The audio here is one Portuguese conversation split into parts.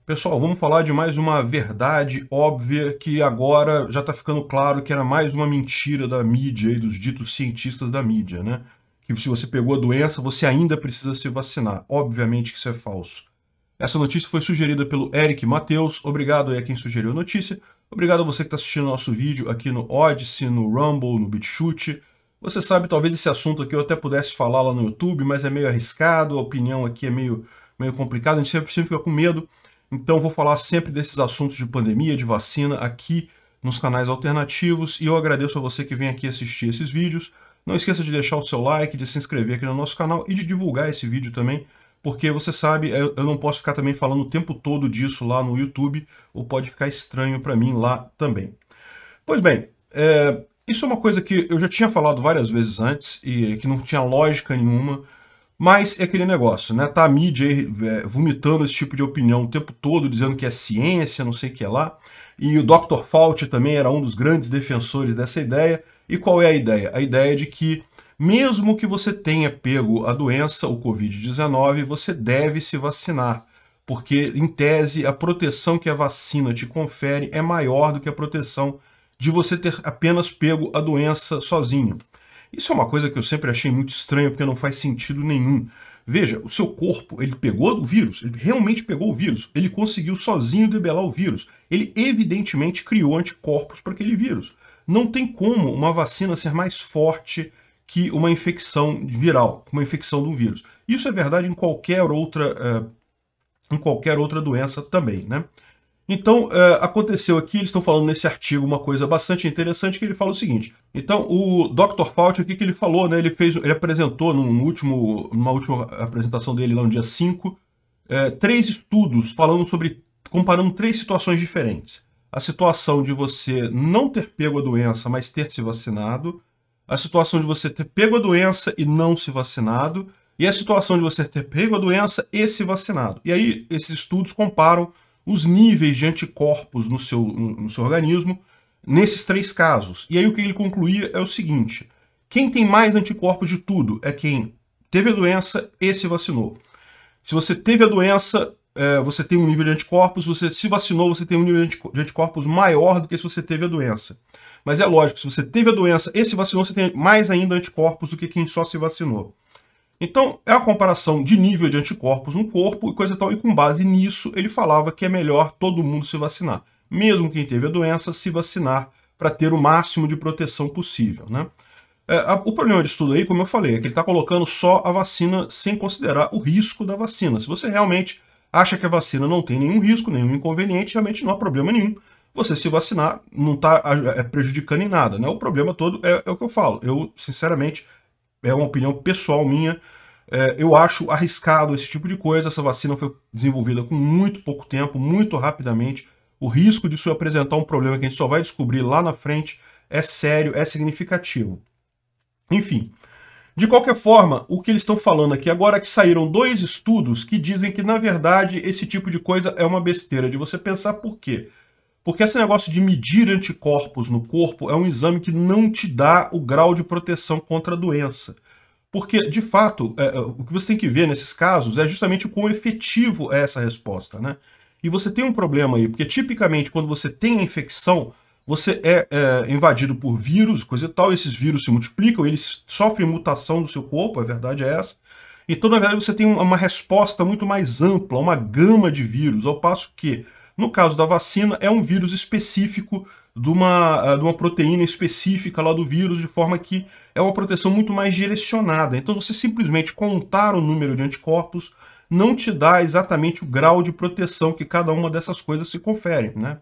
Pessoal, vamos falar de mais uma verdade óbvia que agora já está ficando claro que era mais uma mentira da mídia e dos ditos cientistas da mídia, né? Que se você pegou a doença, você ainda precisa se vacinar. Obviamente que isso é falso. Essa notícia foi sugerida pelo Eric Mateus. Obrigado aí a quem sugeriu a notícia. Obrigado a você que está assistindo o nosso vídeo aqui no Odyssey, no Rumble, no BitChute. Você sabe, talvez esse assunto aqui eu até pudesse falar lá no YouTube, mas é meio arriscado, a opinião aqui é meio complicada, a gente sempre fica com medo. Então vou falar sempre desses assuntos de pandemia, de vacina, aqui nos canais alternativos. E eu agradeço a você que vem aqui assistir esses vídeos. Não esqueça de deixar o seu like, de se inscrever aqui no nosso canal e de divulgar esse vídeo também, porque você sabe, eu não posso ficar também falando o tempo todo disso lá no YouTube, ou pode ficar estranho para mim lá também. Pois bem, isso é uma coisa que eu já tinha falado várias vezes antes, e que não tinha lógica nenhuma, mas é aquele negócio, né? Tá a mídia aí vomitando esse tipo de opinião o tempo todo, dizendo que é ciência, não sei o que lá. E o Dr. Fauci também era um dos grandes defensores dessa ideia. E qual é a ideia? A ideia é de que, mesmo que você tenha pego a doença, o Covid-19, você deve se vacinar. Porque, em tese, a proteção que a vacina te confere é maior do que a proteção de você ter apenas pego a doença sozinho. Isso é uma coisa que eu sempre achei muito estranha, porque não faz sentido nenhum. Veja, o seu corpo, ele pegou o vírus, ele realmente pegou o vírus, ele conseguiu sozinho debelar o vírus. Ele evidentemente criou anticorpos para aquele vírus. Não tem como uma vacina ser mais forte que uma infecção viral, uma infecção de um vírus. Isso é verdade em qualquer outra doença também, né? Então, aconteceu aqui, eles estão falando nesse artigo uma coisa bastante interessante, que ele fala o seguinte. Então, o Dr. Fauci, o que ele falou, né? Ele apresentou numa última apresentação dele lá no dia 5, 3 estudos comparando 3 situações diferentes. A situação de você não ter pego a doença, mas ter se vacinado. A situação de você ter pego a doença e não se vacinado. E a situação de você ter pego a doença e se vacinado. E aí, esses estudos comparam os níveis de anticorpos no seu organismo nesses 3 casos. E aí o que ele concluía é o seguinte: quem tem mais anticorpos de tudo é quem teve a doença e se vacinou. Se você teve a doença, você tem um nível de anticorpos, se você se vacinou, você tem um nível de anticorpos maior do que se você teve a doença. Mas é lógico, se você teve a doença e se vacinou, você tem mais ainda anticorpos do que quem só se vacinou. Então, é a comparação de nível de anticorpos no corpo e coisa e tal, e com base nisso ele falava que é melhor todo mundo se vacinar. Mesmo quem teve a doença, se vacinar para ter o máximo de proteção possível, né? O problema disso tudo aí, como eu falei, é que ele está colocando só a vacina sem considerar o risco da vacina. Se você realmente acha que a vacina não tem nenhum risco, nenhum inconveniente, realmente não há problema nenhum. Você se vacinar não está prejudicando em nada, né? O problema todo é o que eu falo. Eu, sinceramente, é uma opinião pessoal minha, eu acho arriscado esse tipo de coisa. Essa vacina foi desenvolvida com muito pouco tempo, muito rapidamente. O risco disso apresentar um problema que a gente só vai descobrir lá na frente é sério, é significativo. Enfim, de qualquer forma, o que eles estão falando aqui agora é que saíram 2 estudos que dizem que, na verdade, esse tipo de coisa é uma besteira, de você pensar por quê. Porque esse negócio de medir anticorpos no corpo é um exame que não te dá o grau de proteção contra a doença. Porque, de fato, o que você tem que ver nesses casos é justamente o quão efetivo é essa resposta, né? E você tem um problema aí, porque tipicamente quando você tem a infecção, você é invadido por vírus, coisa e tal, esses vírus se multiplicam, eles sofrem mutação do seu corpo, a verdade é essa. Então, na verdade, você tem uma resposta muito mais ampla, uma gama de vírus, ao passo que, no caso da vacina, é um vírus específico de uma proteína específica lá do vírus, de forma que é uma proteção muito mais direcionada. Então você simplesmente contar o número de anticorpos não te dá exatamente o grau de proteção que cada uma dessas coisas se confere, né?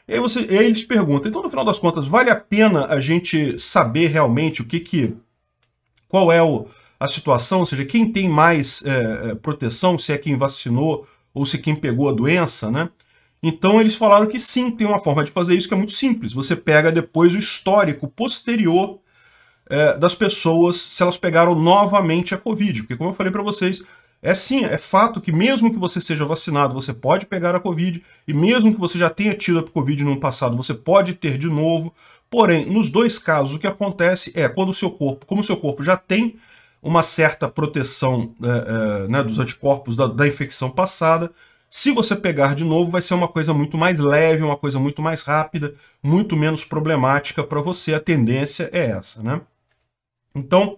E aí, eles perguntam, então no final das contas, vale a pena a gente saber realmente qual é a situação, ou seja, quem tem mais proteção, se é quem vacinou ou se é quem pegou a doença, né? Então eles falaram que sim, tem uma forma de fazer isso que é muito simples. Você pega depois o histórico posterior das pessoas, se elas pegaram novamente a Covid. Porque, como eu falei para vocês, é fato que mesmo que você seja vacinado, você pode pegar a Covid, e mesmo que você já tenha tido a Covid no passado, você pode ter de novo. Porém, nos 2 casos, o que acontece é, como o seu corpo já tem uma certa proteção né, dos anticorpos da infecção passada, Se você pegar de novo, vai ser uma coisa muito mais leve, uma coisa muito mais rápida, muito menos problemática para você. A tendência é essa, né? Então,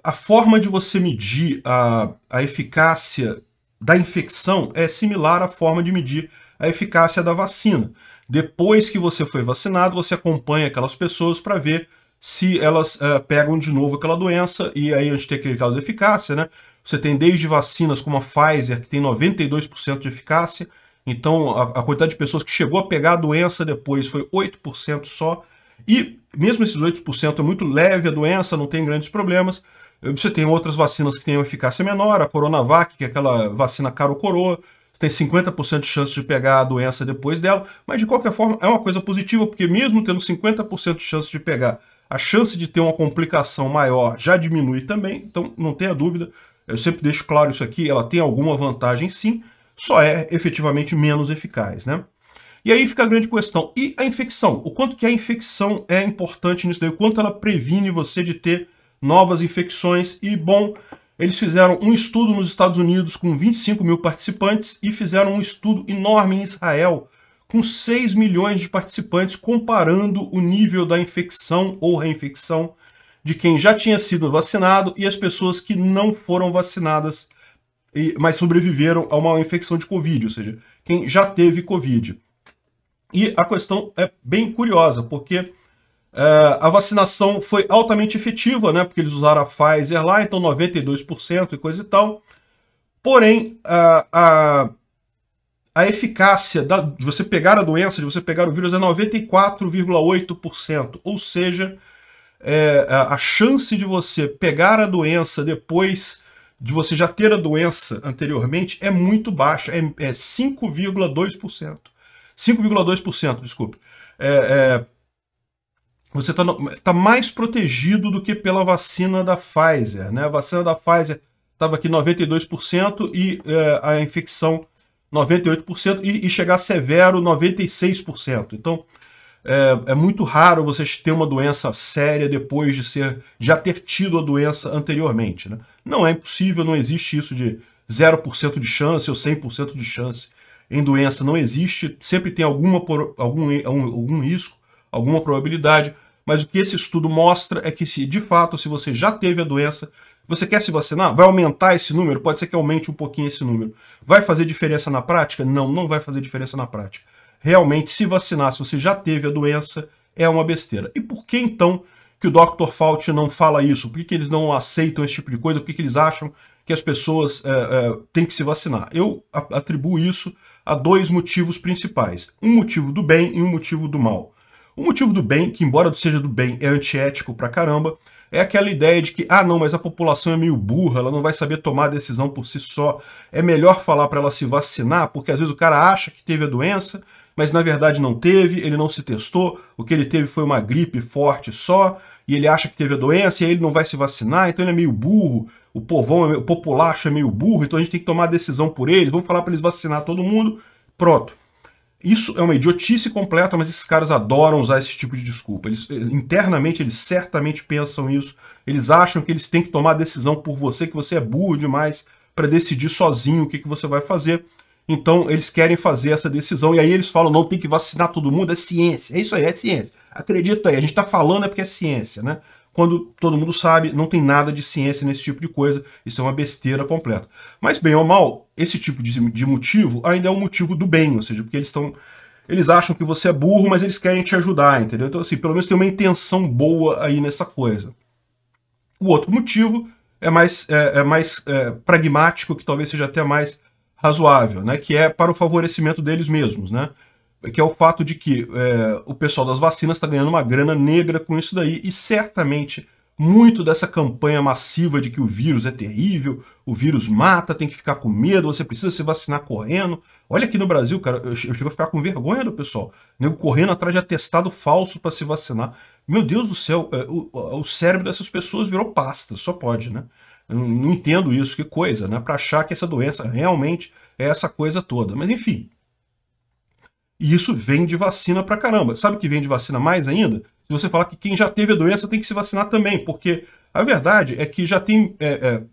a forma de você medir a eficácia da infecção é similar à forma de medir a eficácia da vacina. Depois que você foi vacinado, você acompanha aquelas pessoas para ver se elas pegam de novo aquela doença, e aí a gente tem aquele caso de eficácia, né? Você tem desde vacinas como a Pfizer, que tem 92% de eficácia, então a quantidade de pessoas que chegou a pegar a doença depois foi 8% só, e mesmo esses 8% é muito leve a doença, não tem grandes problemas. Você tem outras vacinas que têm uma eficácia menor, a Coronavac, que é aquela vacina cara ou coroa, tem 50% de chance de pegar a doença depois dela, mas de qualquer forma é uma coisa positiva, porque mesmo tendo 50% de chance de pegar, a chance de ter uma complicação maior já diminui também, então não tenha dúvida, eu sempre deixo claro isso aqui, ela tem alguma vantagem sim, só é efetivamente menos eficaz, né? E aí fica a grande questão, e a infecção? O quanto que a infecção é importante nisso daí, o quanto ela previne você de ter novas infecções? E, bom, eles fizeram um estudo nos Estados Unidos com 25 mil participantes e fizeram um estudo enorme em Israel com 6 milhões de participantes, comparando o nível da infecção ou reinfecção de quem já tinha sido vacinado e as pessoas que não foram vacinadas, mas sobreviveram a uma infecção de Covid, ou seja, quem já teve Covid. E a questão é bem curiosa, porque a vacinação foi altamente efetiva, né? Porque eles usaram a Pfizer lá, então 92% e coisa e tal. Porém, a eficácia de você pegar a doença, de você pegar o vírus, é 94,8%. Ou seja, a chance de você pegar a doença depois de você já ter a doença anteriormente é muito baixa, é 5,2%. 5,2%, desculpe. Você está mais protegido do que pela vacina da Pfizer, né? A vacina da Pfizer estava aqui 92% e a infecção 98% e chegar severo 96%. Então é muito raro você ter uma doença séria depois de já ter tido a doença anteriormente, né? Não é impossível, não existe isso de 0% de chance ou 100% de chance em doença, não existe, sempre tem algum risco, alguma probabilidade, mas o que esse estudo mostra é que de fato, se você já teve a doença, você quer se vacinar, vai aumentar esse número, pode ser que aumente um pouquinho esse número. Vai fazer diferença na prática? Não, não vai fazer diferença na prática. Realmente, se vacinar, se você já teve a doença, é uma besteira. E por que então que o Dr. Fauci não fala isso? Por que eles não aceitam esse tipo de coisa? Por que eles acham que as pessoas têm que se vacinar? Eu atribuo isso a dois motivos principais. Um motivo do bem e um motivo do mal. O motivo do bem, que embora seja do bem, é antiético pra caramba, é aquela ideia de que, não, mas a população é meio burra, ela não vai saber tomar a decisão por si só, é melhor falar para ela se vacinar, porque às vezes o cara acha que teve a doença, mas na verdade não teve, ele não se testou, o que ele teve foi uma gripe forte só, e ele acha que teve a doença, e aí ele não vai se vacinar, então ele é meio burro, o povão, o populacho é meio burro, então a gente tem que tomar a decisão por eles, vamos falar para eles vacinar todo mundo, pronto. Isso é uma idiotice completa, mas esses caras adoram usar esse tipo de desculpa. Internamente, eles certamente pensam isso. Eles acham que eles têm que tomar a decisão por você, que você é burro demais para decidir sozinho o que você vai fazer. Então, eles querem fazer essa decisão. E aí eles falam, não, tem que vacinar todo mundo, é ciência. É isso aí, é ciência. Acredita aí, a gente está falando é porque é ciência, né? Quando todo mundo sabe, não tem nada de ciência nesse tipo de coisa, isso é uma besteira completa. Mas, bem ou mal, esse tipo de motivo ainda é um motivo do bem, ou seja, porque eles acham que você é burro, mas eles querem te ajudar, entendeu? Então, assim, pelo menos tem uma intenção boa aí nessa coisa. O outro motivo é mais pragmático, que talvez seja até mais razoável, né? Que é para o favorecimento deles mesmos, né? Que é o fato de que o pessoal das vacinas está ganhando uma grana negra com isso daí, e certamente muito dessa campanha massiva de que o vírus é terrível, o vírus mata, tem que ficar com medo, você precisa se vacinar correndo. Olha aqui no Brasil, cara, eu chego a ficar com vergonha do pessoal, nego correndo atrás de atestado falso para se vacinar. Meu Deus do céu, o cérebro dessas pessoas virou pasta, só pode, né? Eu não entendo isso, que coisa, né? Para achar que essa doença realmente é essa coisa toda, mas enfim. E isso vem de vacina pra caramba. Sabe o que vem de vacina mais ainda? Se você falar que quem já teve a doença tem que se vacinar também, porque A verdade é que já tem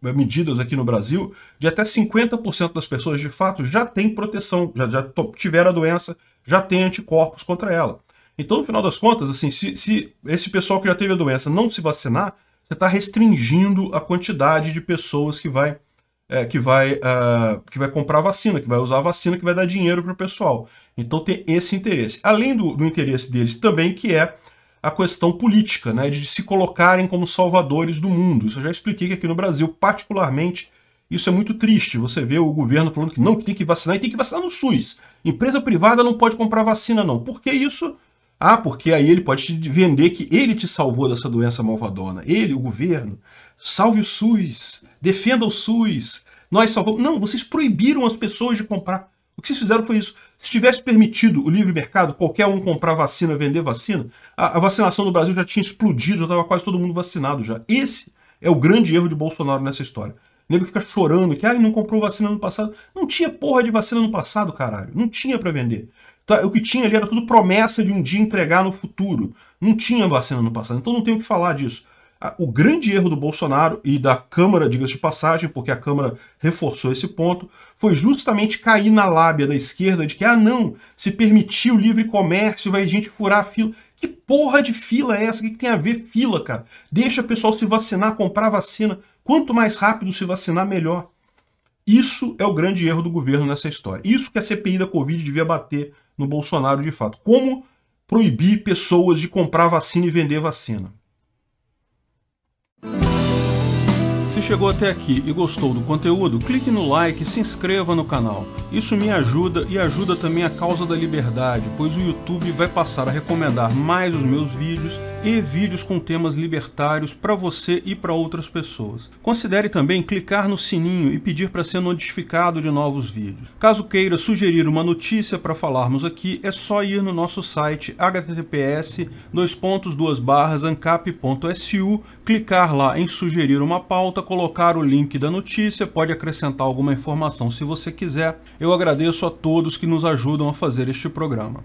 medidas aqui no Brasil de até 50% das pessoas, de fato, já têm proteção, já tiveram a doença, já tem anticorpos contra ela. Então, no final das contas, assim, se esse pessoal que já teve a doença não se vacinar, você está restringindo a quantidade de pessoas que vai comprar vacina, que vai usar a vacina, que vai dar dinheiro para o pessoal. Então tem esse interesse. Além do interesse deles também, que é a questão política, né, de se colocarem como salvadores do mundo. Isso eu já expliquei que aqui no Brasil, particularmente, isso é muito triste. Você vê o governo falando que não, que tem que vacinar, e tem que vacinar no SUS. Empresa privada não pode comprar vacina, não. Por que isso? Ah, porque aí ele pode te vender que ele te salvou dessa doença malvadona. Ele, o governo, salve o SUS, defenda o SUS, nós salvamos. Não, vocês proibiram as pessoas de comprar. O que vocês fizeram foi isso. Se tivesse permitido o livre mercado, qualquer um comprar vacina, vender vacina, a vacinação no Brasil já tinha explodido, já estava quase todo mundo vacinado já. Esse é o grande erro de Bolsonaro nessa história. O nego fica chorando que não comprou vacina no passado. Não tinha porra de vacina no passado, caralho. Não tinha para vender. O que tinha ali era tudo promessa de um dia entregar no futuro. Não tinha vacina no passado, então não tem o que falar disso. O grande erro do Bolsonaro e da Câmara, diga-se de passagem, porque a Câmara reforçou esse ponto, foi justamente cair na lábia da esquerda de que, não, se permitir o livre comércio, vai gente furar a fila. Que porra de fila é essa? O que tem a ver fila, cara? Deixa o pessoal se vacinar, comprar vacina. Quanto mais rápido se vacinar, melhor. Isso é o grande erro do governo nessa história. Isso que a CPI da Covid devia bater no Bolsonaro de fato. Como proibir pessoas de comprar vacina e vender vacina? Se chegou até aqui e gostou do conteúdo, clique no like e se inscreva no canal. Isso me ajuda e ajuda também a causa da liberdade, pois o YouTube vai passar a recomendar mais os meus vídeos e vídeos com temas libertários para você e para outras pessoas. Considere também clicar no sininho e pedir para ser notificado de novos vídeos. Caso queira sugerir uma notícia para falarmos aqui, é só ir no nosso site https://ancap.su, clicar lá em sugerir uma pauta, colocar o link da notícia, pode acrescentar alguma informação se você quiser. Eu agradeço a todos que nos ajudam a fazer este programa.